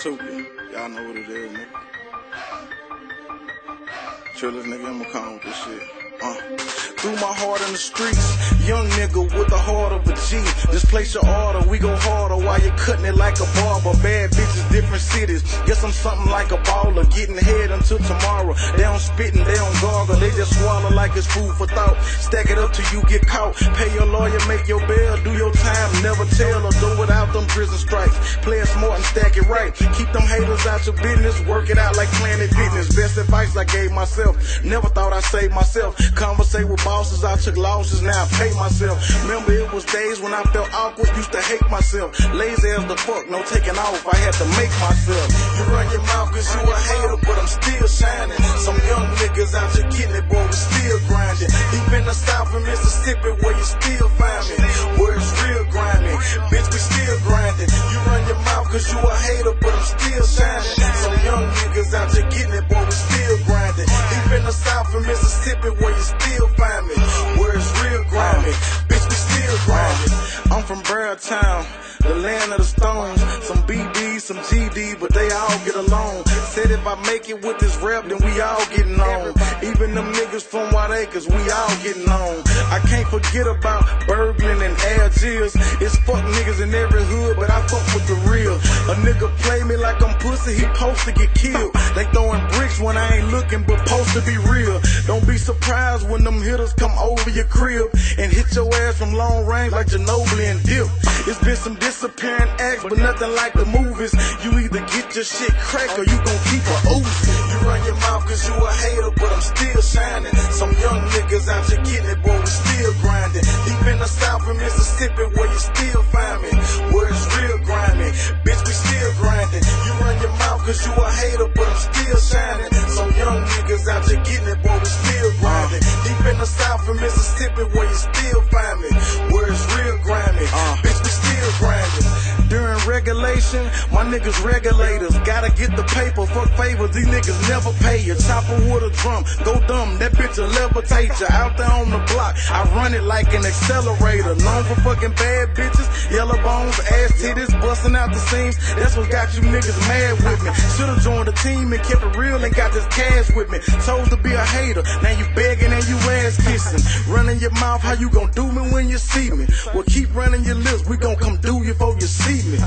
Tupi. Y'all know what it is, nigga. Trillest nigga, I'ma come with this shit. Threw my heart in the streets, young nigga with the heart of a G. Just place your order, we go harder while you're cutting it like a barber. Bad bitches, different cities. Guess I'm something like a baller, getting head until tomorrow. They don't spit and they don't gargle, they just swallow like it's food for thought. Stack it up till you get caught. Pay your lawyer, make your bail, do your time, never tell or do without them prison stripes. Play it smart and stack it right. Keep them haters out your business, work it out like Planet Fitness. Best advice I gave myself, never thought I'd save myself. Conversate with bosses, I took losses, now I pay myself. Remember it was days when I felt awkward, used to hate myself. Lazy as the fuck, no taking off, I had to make myself. You run your mouth cause you a hater, but I'm still shining. Some young niggas out here getting it, boy, we still grinding. Deep in the south of Mississippi where you still find me, where it's real grinding. Bitch, we still grinding. You run your mouth cause you a hater, but I'm still shining. Some young niggas out here getting it, boy, we still grinding. Deep in the south of Mississippi where you still find me, where it's real grinding. Bitch, we still grinding. I'm from Town, the land of the stones. Some BD, some GD, but they all get along. Said if I make it with this rap, then we all getting on. Even them niggas from White Acres, we all getting on. I can't forget about Berglund and Algiers. It's fuck niggas in every hood, but I fuck with the real. A nigga play me like I'm pussy, he supposed to get killed. They throwing bricks when I ain't looking, but supposed to be real. Don't be surprised when them hitters come over your crib and hit your ass from long range like Ginobili and Dip. It's been some disappearing acts, but nothing like the movies. You either get your shit cracked or you gon' keep a oozing. You run your mouth cause you a hater, but I'm still shining. Some young niggas out here getting it, boy, we still grinding. Deep in the south of Mississippi where you still find me, where it's real grinding. Bitch, we still grinding. You run your mouth cause you a hater, but I'm still shining. Some young niggas out here getting it, boy, we still grinding. Deep in the south of Mississippi where you still find me, where it's real grinding. Bitch, we still grinding. During regulation, my niggas regulators. Gotta get the paper, fuck favors, these niggas never pay you. Chopper with a drum, go dumb, that bitch will levitate you. Out there on the block, I run it like an accelerator. Known for fucking bad bitches, yellow bones, ass titties, busting out the seams. That's what got you niggas mad with me. Should've joined the team and kept it real and got this cash with me. Chose to be a hater, now you begging and you ass kissing. Running your mouth, how you gon' do me when you see me? Well, keep running your lips, we gon' come do you before you see me.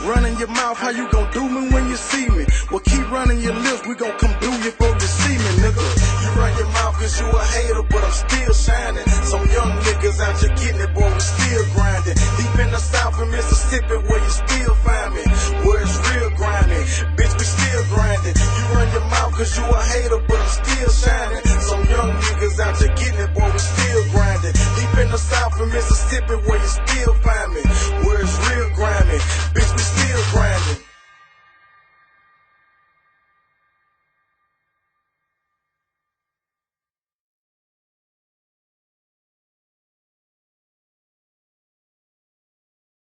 Running your mouth, how you gon' do me when you see me? Well, keep running your lips, we gon' come do you before you see me, nigga. You run your mouth cause you a hater, but I'm still shining. Some young niggas out here getting it, boy, we still grinding. Deep in the south of Mississippi where you still find me, where it's real grinding. Bitch, we still grinding. You run your mouth cause you a hater, but I'm still shining. Some young niggas out here getting it, boy, we still grinding. Deep in the south of Mississippi where you still find